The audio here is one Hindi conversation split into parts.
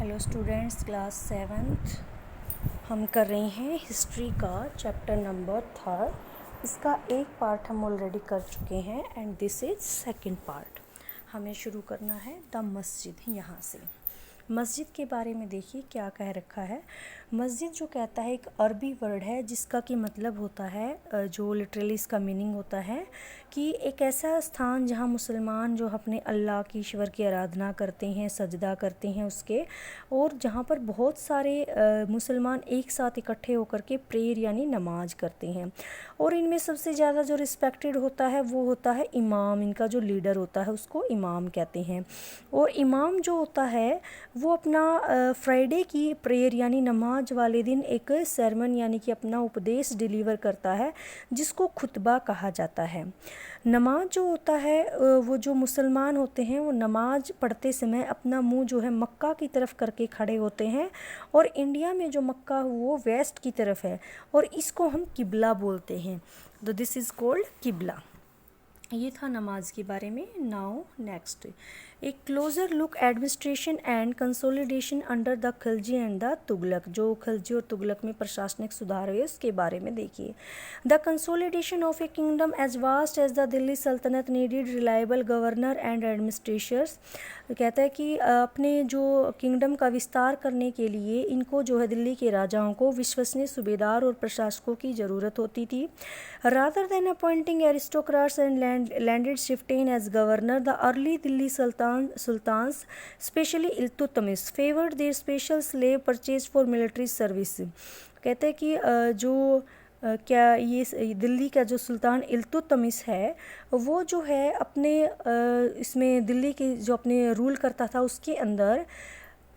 हेलो स्टूडेंट्स, क्लास 7th हम कर रहे हैं हिस्ट्री का चैप्टर नंबर 3। इसका एक पार्ट हम ऑलरेडी कर चुके हैं and this is second part. हमें शुरू करना है द मस्जिद। यहाँ से मस्जिद के बारे में देखिए क्या कह रखा है। मस्जिद जो कहता है एक अरबी वर्ड है जिसका कि मतलब होता है, जो लिटरली इसका मीनिंग होता है कि एक ऐसा स्थान जहाँ मुसलमान जो अपने अल्लाह की ईश्वर की आराधना करते हैं, सजदा करते हैं उसके, और जहाँ पर बहुत सारे मुसलमान एक साथ इकट्ठे होकर के प्रेयर यानी नमाज करते हैं। और इनमें सबसे ज़्यादा जो रिस्पेक्टेड होता है वो होता है इमाम। इनका जो लीडर होता है उसको इमाम कहते हैं। और इमाम जो होता है वो अपना फ्राइडे की प्रेयर यानी नमाज वाले दिन एक सरमन यानी कि अपना उपदेश डिलीवर करता है जिसको खुतबा कहा जाता है। नमाज जो होता है वो जो मुसलमान होते हैं वो नमाज पढ़ते समय अपना मुंह जो है मक्का की तरफ करके खड़े होते हैं। और इंडिया में जो मक्का वो वेस्ट की तरफ है और इसको हम किबला बोलते हैं। तो दिस इज़ कॉल्ड किबला। ये था नमाज के बारे में। नाउ नेक्स्ट, एक closure look administration and consolidation under the Khilji and the Tughlaq. जो खिलजी और तुगलक में प्रशासनिक सुधार हुए उसके बारे में देखिए। The consolidation of a kingdom as vast as the Delhi sultanate needed reliable governor and administrators. कहता है कि अपने जो किंगडम का विस्तार करने के लिए इनको जो है दिल्ली के राजाओं को विश्वसनीय सूबेदार और प्रशासकों की ज़रूरत होती थी। Rather than appointing aristocrats and landed chieftain as governor, the early Delhi sultans especially Iltutmish favoured their special slave purchase for military service. कहते हैं कि क्या ये दिल्ली का जो सुल्तान इल्तुतमिश है वो जो है अपने इसमें दिल्ली के जो अपने रूल करता था उसके अंदर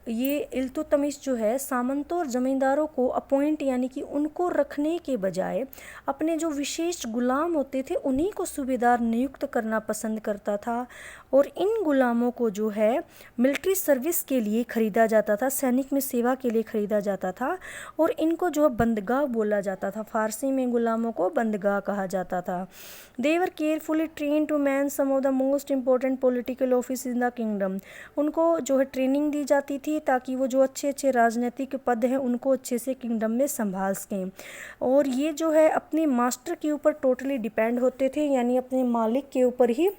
ये इल्तुतमिश जो है सामंतों और ज़मींदारों को अपॉइंट यानी कि उनको रखने के बजाय अपने जो विशेष गुलाम होते थे उन्हीं को सूबेदार नियुक्त करना पसंद करता था। और इन गुलामों को जो है मिलिट्री सर्विस के लिए ख़रीदा जाता था, सैनिक में सेवा के लिए ख़रीदा जाता था। और इनको जो बंदगाह बोला जाता था, फ़ारसी में गुलामों को बंदगाह कहा जाता था। They were carefully trained to man some of the most important political office in the kingdom. उनको जो है ट्रेनिंग दी जाती थी ताकि वो जो अच्छे अच्छे राजनीतिक पद हैं उनको अच्छे से किंगडम में संभाल सकें। और ये जो है अपने मास्टर के ऊपर टोटली डिपेंड होते थे यानी अपने मालिक के ऊपर ही।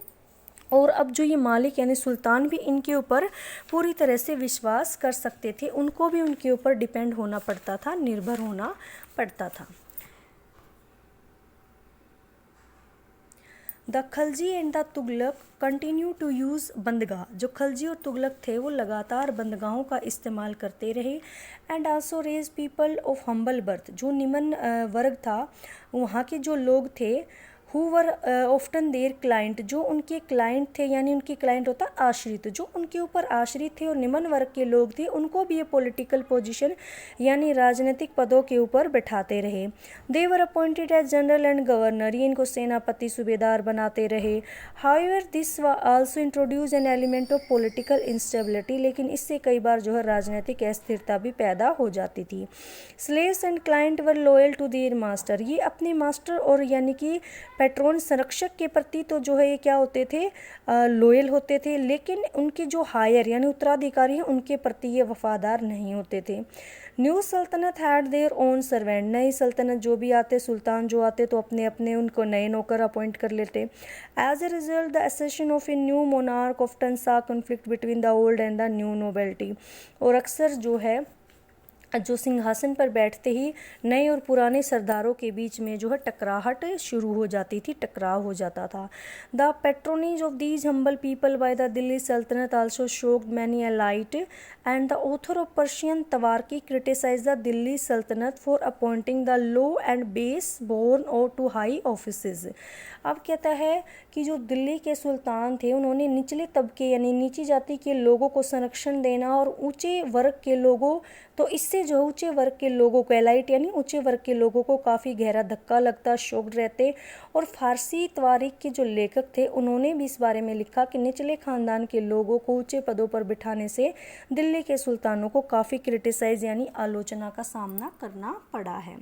और अब जो ये मालिक यानी सुल्तान भी इनके ऊपर पूरी तरह से विश्वास कर सकते थे, उनको भी उनके ऊपर डिपेंड होना पड़ता था, निर्भर होना पड़ता था। The Khalji and the Tughlaq continue to use bandagan. जो खलजी और तुगलक थे वो लगातार बंदगाहों का इस्तेमाल करते रहे। And also raise people of humble birth. जो निम्न वर्ग था वहाँ के जो लोग थे who were often their client, जो उनके क्लाइंट थे यानी उनके क्लाइंट होता आश्रित, जो उनके ऊपर आश्रित थे और निम्न वर्ग के लोग थे उनको भी ये पॉलिटिकल पोजीशन यानी राजनीतिक पदों के ऊपर बैठाते रहे। They were appointed as general and governor, ये इनको सेनापति सूबेदार बनाते रहे। However this also introduce an element of political instability, लेकिन इससे कई बार जो है राजनीतिक अस्थिरता भी पैदा हो जाती थी। Slaves and client were loyal to their master, ये अपने मास्टर और यानी कि पैट्रोन संरक्षक के प्रति तो जो है ये क्या होते थे, लॉयल होते थे, लेकिन उनके जो हायर यानी उत्तराधिकारी हैं उनके प्रति ये वफादार नहीं होते थे। न्यू सल्तनत हैड देयर ओन सर्वेंट, नई सल्तनत जो भी आते, सुल्तान जो आते तो अपने अपने उनको नए नौकर अपॉइंट कर लेते। As a result the accession of a new monarch often saw conflict between the old and the new nobility. और अक्सर जो है जो सिंहासन पर बैठते ही नए और पुराने सरदारों के बीच में जो है टकराहट शुरू हो जाती थी, टकराव हो जाता था। The patronage of these humble people by the Delhi sultanate also shocked many elite and the author of Persian tawarikh criticise the Delhi sultanate for appointing the low and base born और टू हाई ऑफिसेज। अब कहता है कि जो दिल्ली के सुल्तान थे उन्होंने निचले तबके यानी नीची जाति के लोगों को संरक्षण देना और ऊंचे वर्ग के लोगों, तो इससे जो ऊंचे वर्ग के लोगों को एलाइट यानी ऊंचे वर्ग के लोगों को काफ़ी गहरा धक्का लगता, शॉक्ड रहते। और फारसी तवारीख के जो लेखक थे उन्होंने भी इस बारे में लिखा कि निचले खानदान के लोगों को ऊंचे पदों पर बिठाने से दिल्ली के सुल्तानों को काफ़ी क्रिटिसाइज यानी आलोचना का सामना करना पड़ा है।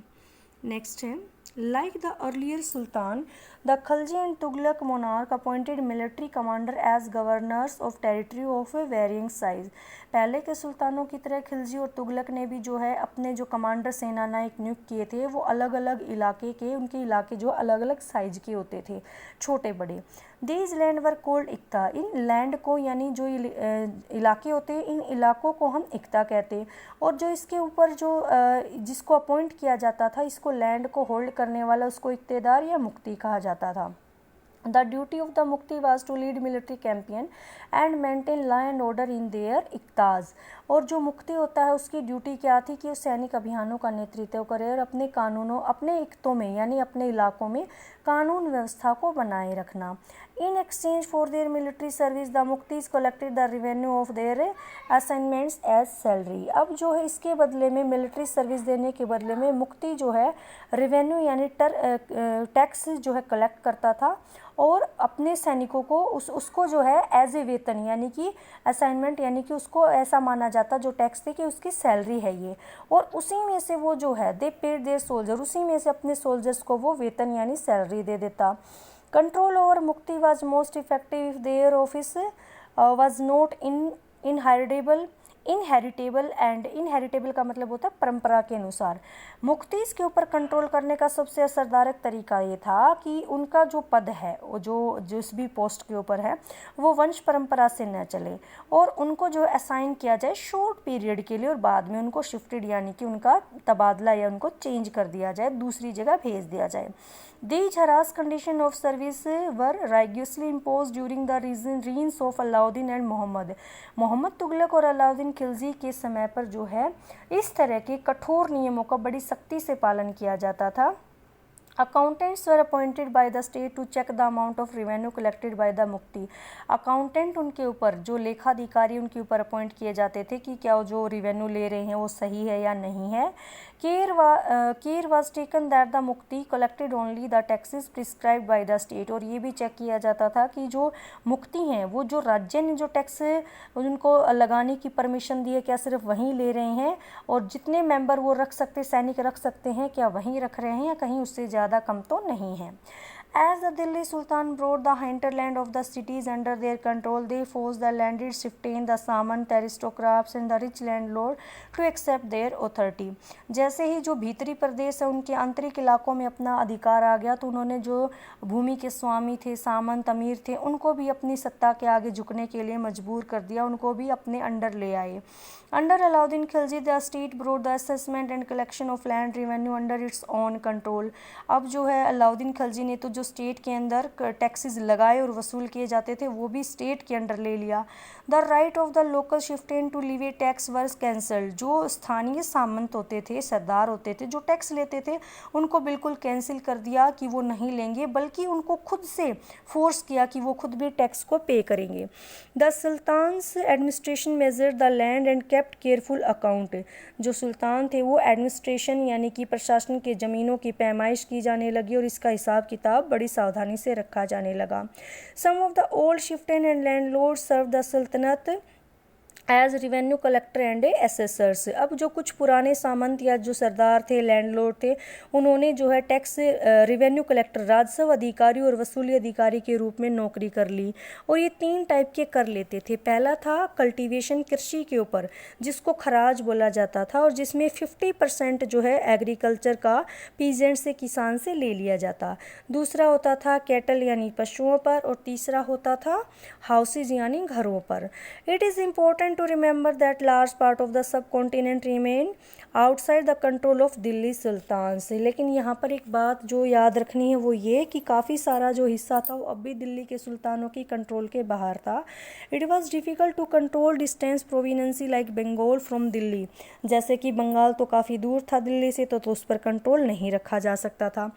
नेक्स्ट है Like the earlier Sultan, the Khalji and Tughlaq monarch appointed military commander as governors of territory of a varying size. पहले के सुल्तानों की तरह खिलजी और तुगलक ने भी जो है अपने जो कमांडर सेनानायक नियुक्त किए थे वो अलग अलग इलाके के, उनके इलाके जो अलग अलग साइज के होते थे, छोटे बड़े. These land were called iqta. इन लैंड को यानी जो इलाके होते हैं इन इलाकों को हम इक्ता कहते हैं. और जो इसके ऊपर जो जिसको अपॉइंट किया जाता था, इसको लैंड को होल्ड करने वाला, उसको इक्तेदार या मुक्ति कहा जाता था. The duty of the Mukti was to lead military campaign and maintain law and order in their इक्ताज. और जो मुक्ति होता है उसकी ड्यूटी क्या थी कि वो सैनिक अभियानों का नेतृत्व करे और अपने कानूनों, अपने इक्तों में यानी अपने इलाकों में कानून व्यवस्था को बनाए रखना. In exchange for their military service the muqtis collected the revenue of their assignments as salary. अब जो है इसके बदले में, मिलिट्री सर्विस देने के बदले में मुक्ति जो है रेवेन्यू यानी टैक्स जो है कलेक्ट करता था और अपने सैनिकों को उसको जो है एज ए वेतन यानी कि असाइनमेंट यानी कि उसको ऐसा माना जाता जो टैक्स थे कि उसकी सैलरी है ये, और उसी में से वो जो है दे पेड देयर सोल्जर, उसी में से अपने सोल्जर्स को वो वेतन यानी सैलरी दे देता. कंट्रोल ओवर मुक्ति was most effective if their office was not inheritable and inheritable का मतलब होता है परंपरा के अनुसार. मुक्ति के ऊपर कंट्रोल करने का सबसे असरदार तरीका ये था कि उनका जो पद है, वो जो जिस भी पोस्ट के ऊपर है वो वंश परंपरा से न चले और उनको जो असाइन किया जाए शॉर्ट पीरियड के लिए और बाद में उनको शिफ्टेड यानी कि उनका तबादला या उनको चेंज कर दिया जाए, दूसरी जगह भेज दिया जाए. These harassed condition of service were rigorously imposed during the reigns of Alauddin and Mohammad Tughlaq और अलाउद्दीन खिलजी के समय पर जो है इस तरह के कठोर नियमों का बड़ी सख्ती से पालन किया जाता था. Accountants were appointed by the state to check the amount of revenue collected by the मुक्ति. अकाउंटेंट उनके ऊपर, जो लेखाधिकारी उनके ऊपर अपॉइंट किए जाते थे कि क्या जो रिवेन्यू ले रहे हैं वो सही है या नहीं है. Care was taken that the muqti collected only the taxes prescribed by the state. और ये भी चेक किया जाता था कि जो मुक्ति हैं वो जो राज्य ने जो टैक्स उनको लगाने की परमिशन दी है क्या सिर्फ वहीं ले रहे हैं और जितने मेंबर वो रख सकते, सैनिक रख सकते हैं, क्या वहीं रख रहे हैं या कहीं उससे ज़्यादा कम तो नहीं है. As the Delhi Sultan brought the hinterland of the cities under their control, they forced the landed chieftain, the Samant aristocrats and the rich landlord to accept their authority. जैसे ही जो भीतरी प्रदेश है उनके आंतरिक इलाकों में अपना अधिकार आ गया तो उन्होंने जो भूमि के स्वामी थे, सामंत, अमीर थे, उनको भी अपनी सत्ता के आगे झुकने के लिए मजबूर कर दिया, उनको भी अपने अंडर ले आए. Under Alauddin Khilji, the state brought the assessment and collection of land revenue under its own control. अब जो है अलाउद्दीन खिलजी ने तो जो स्टेट के अंदर टैक्सेस लगाए और वसूल किए जाते थे वो भी स्टेट के अंडर ले लिया. The right of the local chieftain to levy tax were cancelled. जो स्थानीय सामंत होते थे, सरदार होते थे, जो टैक्स लेते थे उनको बिल्कुल कैंसिल कर दिया कि वो नहीं लेंगे, बल्कि उनको खुद से फोर्स किया कि वो खुद भी टैक्स को पे करेंगे. The sultans administration measure the land and kept careful account. जो सुल्तान थे वो एडमिनिस्ट्रेशन यानी कि प्रशासन के ज़मीनों की पैमाइश की जाने लगी और इसका हिसाब किताब बड़ी सावधानी से रखा जाने लगा. Some of the old chieftain and landlord serve the sultanate as revenue collector and assessors. अब जो कुछ पुराने सामंत या जो सरदार थे, लैंडलॉर्ड थे, उन्होंने जो है टैक्स रेवेन्यू कलेक्टर, राजस्व अधिकारी और वसूली अधिकारी के रूप में नौकरी कर ली. और ये 3 टाइप के कर लेते थे. पहला था कल्टीवेशन, कृषि के ऊपर, जिसको खराज बोला जाता था और जिसमें 50% जो है एग्रीकल्चर का पीजेंट से, किसान से ले लिया जाता. दूसरा होता था कैटल यानी पशुओं पर और तीसरा होता था हाउसेज यानी घरों पर. It is important to remember that large part of the subcontinent remain outside the control of Delhi sultans. लेकिन यहाँ पर एक बात जो याद रखनी है वो ये कि काफ़ी सारा जो हिस्सा था वो अब भी दिल्ली के सुल्तानों की कंट्रोल के बाहर था. It was difficult to control distance provinces like Bengal from Delhi. जैसे कि बंगाल तो काफ़ी दूर था दिल्ली से, तो उस पर कंट्रोल नहीं रखा जा सकता था.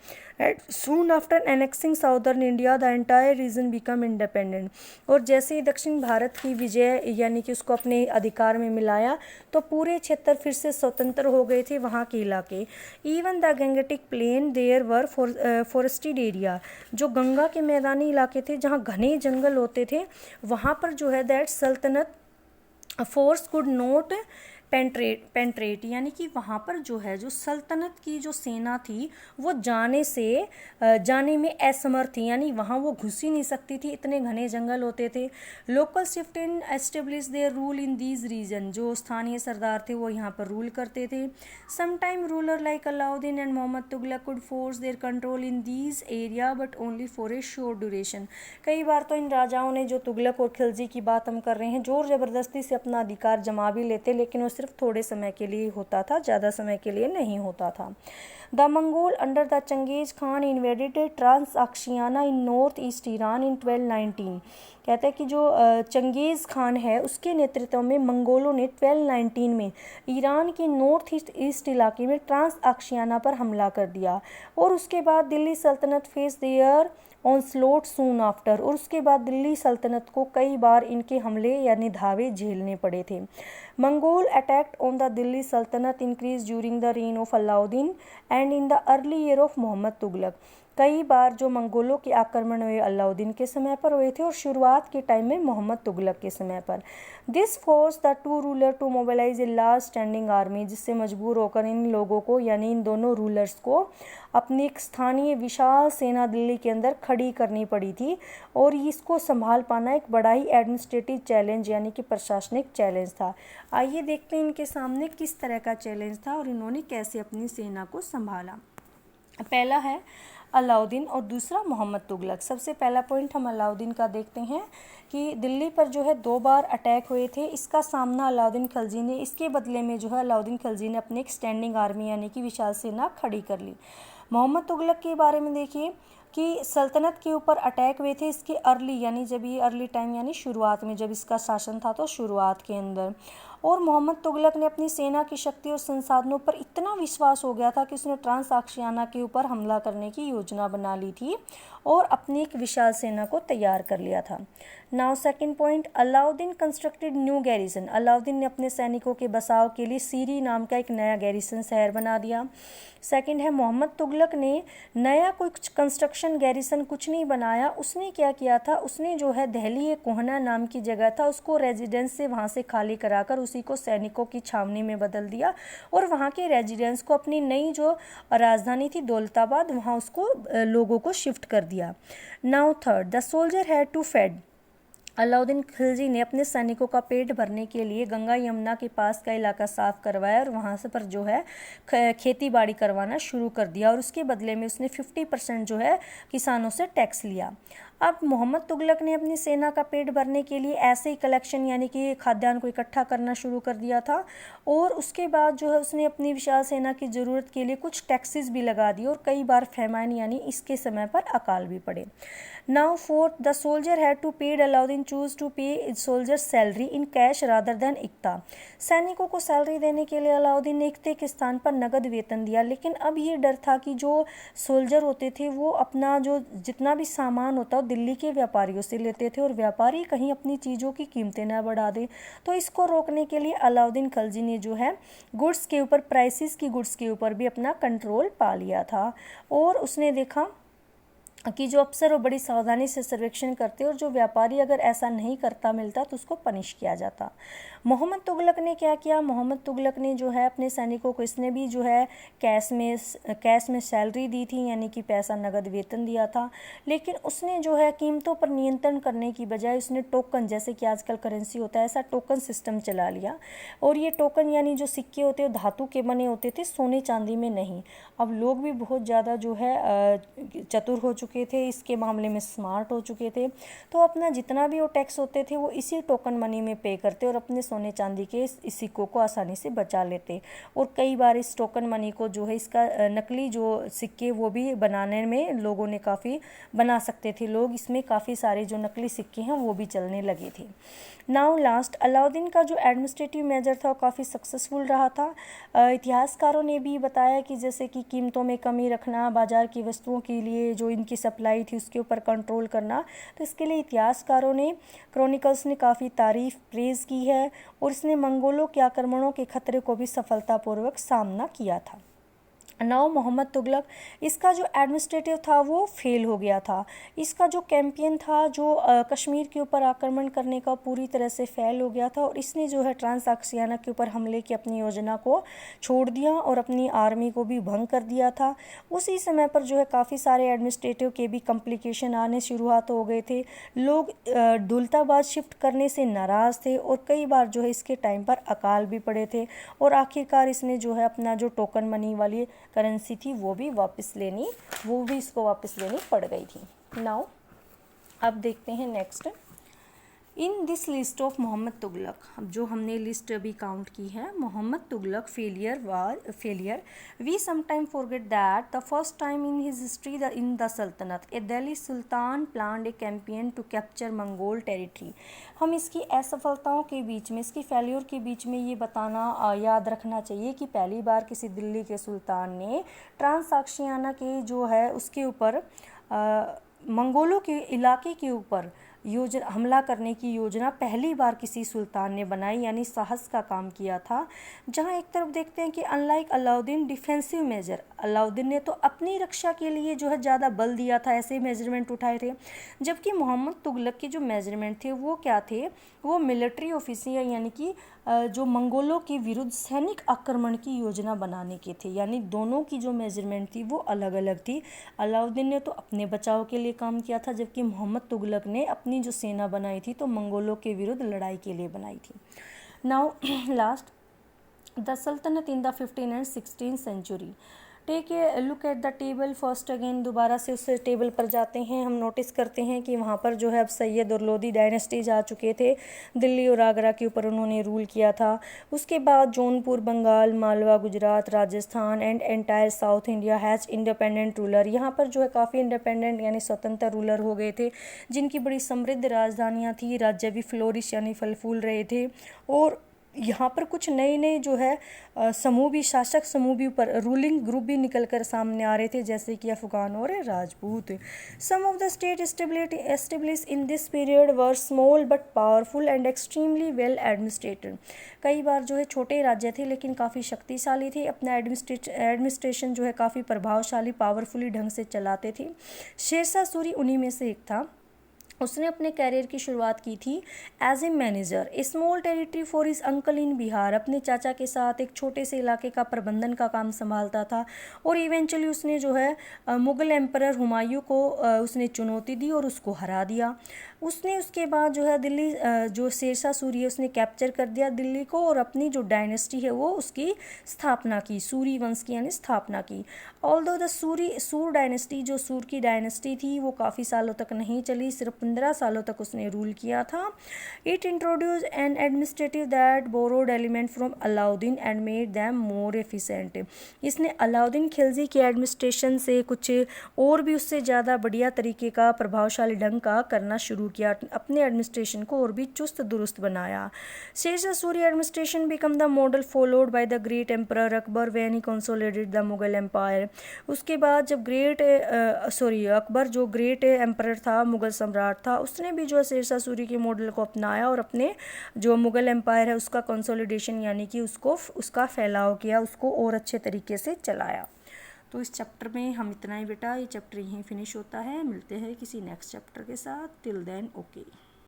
Soon after annexing southern India the entire reason become independent. और जैसे ही दक्षिण भारत की विजय यानी कि उसको अपने अधिकार में मिलाया तो पूरे क्षेत्र फिर से स्वतंत्र हो गए थे वहाँ के इलाके. Even the Gangetic plain there were forested area. जो गंगा के मैदानी इलाके थे जहाँ घने जंगल होते थे वहाँ पर जो है दैट सल्तनत फोर्स कुड नॉट पेंट्रेट यानी कि वहाँ पर जो है जो सल्तनत की जो सेना थी वो जाने में असमर्थ थी, यानी वहाँ वो घुस ही नहीं सकती थी, इतने घने जंगल होते थे। Local shift in establish their rule in these region, जो स्थानीय सरदार थे वो यहाँ पर रूल करते थे। Sometime ruler like Alauddin and Mohammad Tughlaq could force their control in these area but only for a short duration. कई बार तो इन राजाओं ने, जो तुगलक और खिलजी की बात हम कर रहे हैं, जोर ज़बरदस्ती से अपना अधिकार जमा भी लेते, लेकिन वो सिर्फ थोड़े समय के लिए होता था, ज़्यादा समय के लिए नहीं होता था। The Mongol under the Genghis Khan invaded Transoxiana in north east Iran in 1219। कहते हैं कि जो चंगेज़ खान है उसके नेतृत्व में मंगोलों ने 1219 में ईरान के नॉर्थ ईस्ट इलाके में ट्रांसअक्शियाना पर हमला कर दिया, और उसके बाद दिल्ली सल्तनत फेस देयर ऑनस्लोट सून आफ्टर, और उसके बाद दिल्ली सल्तनत को कई बार इनके हमले यानी धावे झेलने पड़े थे। Mongol attacked on the Delhi sultanate increase during the reign of Alauddin and in the early year of Muhammad Tughlaq. कई बार जो मंगोलों के आक्रमण हुए अलाउद्दीन के समय पर हुए थे और शुरुआत के टाइम में मोहम्मद तुगलक के समय पर। This force the two ruler to mobilise a large standing army, जिससे मजबूर होकर इन लोगों को यानी इन दोनों रूलर्स को अपनी एक स्थानीय विशाल सेना दिल्ली के अंदर खड़ी करनी पड़ी थी, और इसको संभाल पाना एक बड़ा ही एडमिनिस्ट्रेटिव चैलेंज यानी कि प्रशासनिक चैलेंज था। आइए देखते हैं इनके सामने किस तरह का चैलेंज था और इन्होंने कैसे अपनी सेना को संभाला। पहला है अलाउद्दीन और दूसरा मोहम्मद तुगलक। सबसे पहला पॉइंट हम अलाउद्दीन का देखते हैं कि दिल्ली पर जो है 2 बार अटैक हुए थे, इसका सामना अलाउद्दीन खिलजी ने, इसके बदले में जो है अलाउद्दीन खिलजी ने अपनी एक स्टैंडिंग आर्मी यानी कि विशाल सेना खड़ी कर ली। मोहम्मद तुगलक के बारे में देखिए कि सल्तनत के ऊपर अटैक हुए थे इसके अर्ली यानी जब ये अर्ली टाइम यानी शुरुआत में जब इसका शासन था तो शुरुआत के अंदर, और मोहम्मद तुगलक ने अपनी सेना की शक्ति और संसाधनों पर इतना विश्वास हो गया था कि उसने ट्रांसअक्शियाना के ऊपर हमला करने की योजना बना ली थी और अपनी एक विशाल सेना को तैयार कर लिया था। Now second point, Alauddin constructed new garrison. Alauddin ने अपने सैनिकों के बसाव के लिए सीरी नाम का एक नया गैरिसन शहर बना दिया। सेकंड है मोहम्मद तुगलक ने नया कोई कंस्ट्रक्शन गैरिसन कुछ नहीं बनाया, उसने क्या किया था, उसने जो है दहली एक कोहना नाम की जगह था उसको रेजिडेंस से वहाँ से खाली कराकर उसी को सैनिकों की छावनी में बदल दिया और वहाँ के रेजिडेंस को अपनी नई जो राजधानी थी दौलताबाद वहाँ उसको लोगों को शिफ्ट कर दिया। Now third, the soldier had to fed. Alauddin Khilji ने अपने सैनिकों का पेट भरने के लिए गंगा यमुना के पास का इलाका साफ करवाया और वहाँ से पर जो है खेती बाड़ी करवाना शुरू कर दिया और उसके बदले में उसने 50% जो है किसानों से टैक्स लिया। अब मोहम्मद तुगलक ने अपनी सेना का पेट भरने के लिए ऐसे ही कलेक्शन यानी कि खाद्यान्न को इकट्ठा करना शुरू कर दिया था और उसके बाद जो है उसने अपनी विशाल सेना की ज़रूरत के लिए कुछ टैक्सेस भी लगा दिए और कई बार फैमाइन यानी इसके समय पर अकाल भी पड़े। Now fourth, the soldier had to paid Alauddin choose to pay soldier salary in cash rather than iqta. सैनिकों को सैलरी देने के लिए अलाउद्दीन ने इक्ते के स्थान पर नगद वेतन दिया, लेकिन अब ये डर था कि जो सोल्जर होते थे वो अपना जो जितना भी सामान होता है दिल्ली के व्यापारियों से लेते थे और व्यापारी कहीं अपनी चीज़ों की कीमतें न बढ़ा दें। तो इसको रोकने के लिए अलाउद्दीन खिलजी ने जो है गुड्स के ऊपर प्राइसेस की गुड्स के ऊपर भी अपना कंट्रोल पा लिया था और उसने देखा कि जो अफसर वो बड़ी सावधानी से सर्वेक्षण करते और जो व्यापारी अगर ऐसा नहीं करता मिलता तो उसको पनिश किया जाता। मोहम्मद तुगलक ने क्या किया, मोहम्मद तुगलक ने जो है अपने सैनिकों को इसने भी जो है कैश में सैलरी दी थी यानी कि पैसा नगद वेतन दिया था, लेकिन उसने जो है कीमतों पर नियंत्रण करने की बजाय उसने टोकन जैसे कि आजकल करेंसी होता है ऐसा टोकन सिस्टम चला लिया और ये टोकन यानी जो सिक्के होते हैं धातु के बने होते थे, सोने चांदी में नहीं। अब लोग भी बहुत ज़्यादा जो है चतुर हो चुके थे, इसके मामले में स्मार्ट हो चुके थे, तो अपना जितना भी वो टैक्स होते थे वो इसी टोकन मनी में पे करते और अपने सोने चांदी के इस सिक्कों को आसानी से बचा लेते और कई बार इस टोकन मनी को जो है इसका नकली जो सिक्के वो भी बनाने में लोगों ने काफ़ी बना सकते थे लोग, इसमें काफ़ी सारे जो नकली सिक्के हैं वो भी चलने लगे थे। नाउ लास्ट, अलाउद्दीन का जो एडमिनिस्ट्रेटिव मेजर था वो काफ़ी सक्सेसफुल रहा था। इतिहासकारों ने भी बताया कि जैसे कि कीमतों में कमी रखना, बाज़ार की वस्तुओं के लिए जो इनकी सप्लाई थी उसके ऊपर कंट्रोल करना, तो इसके लिए इतिहासकारों ने क्रॉनिकल्स ने काफ़ी तारीफ प्रेज़ की है और इसने मंगोलों के आक्रमणों के खतरे को भी सफलतापूर्वक सामना किया था। नाउ मोहम्मद तुगलक, इसका जो एडमिनिस्ट्रेटिव था वो फेल हो गया था। इसका जो कैंपेन था जो कश्मीर के ऊपर आक्रमण करने का पूरी तरह से फेल हो गया था और इसने जो है ट्रांसआक्सियाना के ऊपर हमले की अपनी योजना को छोड़ दिया और अपनी आर्मी को भी भंग कर दिया था। उसी समय पर जो है काफ़ी सारे एडमिनिस्ट्रेटिव के भी कॉम्प्लिकेशन आने शुरुआत हो गए थे। लोग दौलताबाद शिफ्ट करने से नाराज़ थे और कई बार जो है इसके टाइम पर अकाल भी पड़े थे और आखिरकार इसने जो है अपना जो टोकन मनी वाली करेंसी थी वो भी इसको वापस लेनी पड़ गई थी। नाउ अब देखते हैं next, in this list of Muhammad Tughlaq. अब जो हमने लिस्ट अभी काउंट की है, Muhammad Tughlaq failure we sometime forget that the first time in his history in the sultanate a Delhi sultan planned a campaign to capture Mongol territory. हम इसकी असफलताओं के बीच में, इसकी फेलियर के बीच में ये बताना याद रखना चाहिए कि पहली बार किसी दिल्ली के सुल्तान ने ट्रांसआक्शियाना के जो है उसके ऊपर मंगोलों के इलाके के ऊपर हमला करने की योजना पहली बार किसी सुल्तान ने बनाई, यानी साहस का काम किया था। जहां एक तरफ देखते हैं कि unlike Alauddin defensive measure, Alauddin ने तो अपनी रक्षा के लिए जो है ज़्यादा बल दिया था, ऐसे मेजरमेंट उठाए थे, जबकि मोहम्मद तुगलक के जो मेजरमेंट थे वो क्या थे, वो मिलिट्री ऑफिसर यानी कि जो मंगोलों के विरुद्ध सैनिक आक्रमण की योजना बनाने के थे। यानी दोनों की जो मेजरमेंट थी वो अलग अलग थी। अलाउद्दीन ने तो अपने बचाव के लिए काम किया था, जबकि मोहम्मद तुगलक ने अपनी जो सेना बनाई थी तो मंगोलों के विरुद्ध लड़ाई के लिए बनाई थी। Now last, the sultanate in the 15th and 16th century. Take a look at the table first again, दोबारा से उस टेबल पर जाते हैं। हम नोटिस करते हैं कि वहाँ पर जो है अब सैयद और लोधी डायनेस्टीज आ चुके थे। दिल्ली और आगरा के ऊपर उन्होंने रूल किया था। उसके बाद Jaunpur, Bengal, Malwa, Gujarat, Rajasthan and entire south India has independent ruler. यहाँ पर जो है काफ़ी इंडिपेंडेंट यानी स्वतंत्र रूलर हो गए थे, जिनकी बड़ी समृद्ध राजधानियाँ थी। राज्य भी फ्लोरिश यानी फल फूल रहे थे और यहाँ पर कुछ नए नए जो है समूह भी, शासक समूह भी ऊपर, रूलिंग ग्रुप भी निकल कर सामने आ रहे थे, जैसे कि अफगान और Rajput. Some of the state establish in this period were small but powerful and extremely well administered. कई बार जो है छोटे राज्य थे लेकिन काफ़ी शक्तिशाली थे, अपना एडमिनिस्ट्रेशन जो है काफ़ी प्रभावशाली, पावरफुली ढंग से चलाते थे। शेरशाह सूरी उन्हीं में से एक था। उसने अपने कैरियर की शुरुआत की थी as a manager a small territory for his uncle in Bihar. अपने चाचा के साथ एक छोटे से इलाके का प्रबंधन का काम संभालता था और इवेंचुअली उसने जो है मुग़ल एम्परर हुमायूं को उसने चुनौती दी और उसको हरा दिया। उसने उसके बाद जो है दिल्ली, जो शेरशाह सूरी है, उसने कैप्चर कर दिया दिल्ली को और अपनी जो डायनेस्टी है वो उसकी स्थापना की, सूरी वंश की यानी स्थापना की। ऑल्दो द सूर डायनेस्टी, जो सूर की डायनेस्टी थी वो काफ़ी सालों तक नहीं चली, सिर्फ 15 सालों तक उसने रूल किया था। It introduce N administrative that borrowed element from Alauddin and made them more efficient. इसने अलाउद्दीन खिलजी के एडमिनिस्ट्रेशन से कुछ और भी उससे ज़्यादा बढ़िया तरीके का, प्रभावशाली ढंग का करना शुरू किया, अपने एडमिनिस्ट्रेशन को और भी चुस्त दुरुस्त बनाया। Sher Shah Suri administration become the model followed by the great emperor Akbar when he consolidated the Mughal empire. उसके बाद जब अकबर जो ग्रेट एम्परर था, मुगल सम्राट था, उसने भी जो शेरशाह सूरी के मॉडल को अपनाया और अपने जो मुगल एम्पायर है उसका कंसोलिडेशन यानी कि उसका फैलाव किया, उसको और अच्छे तरीके से चलाया। तो इस चैप्टर में हम इतना ही बेटा, ये चैप्टर यहीं फिनिश होता है। मिलते हैं किसी नेक्स्ट चैप्टर के साथ। Till then okay.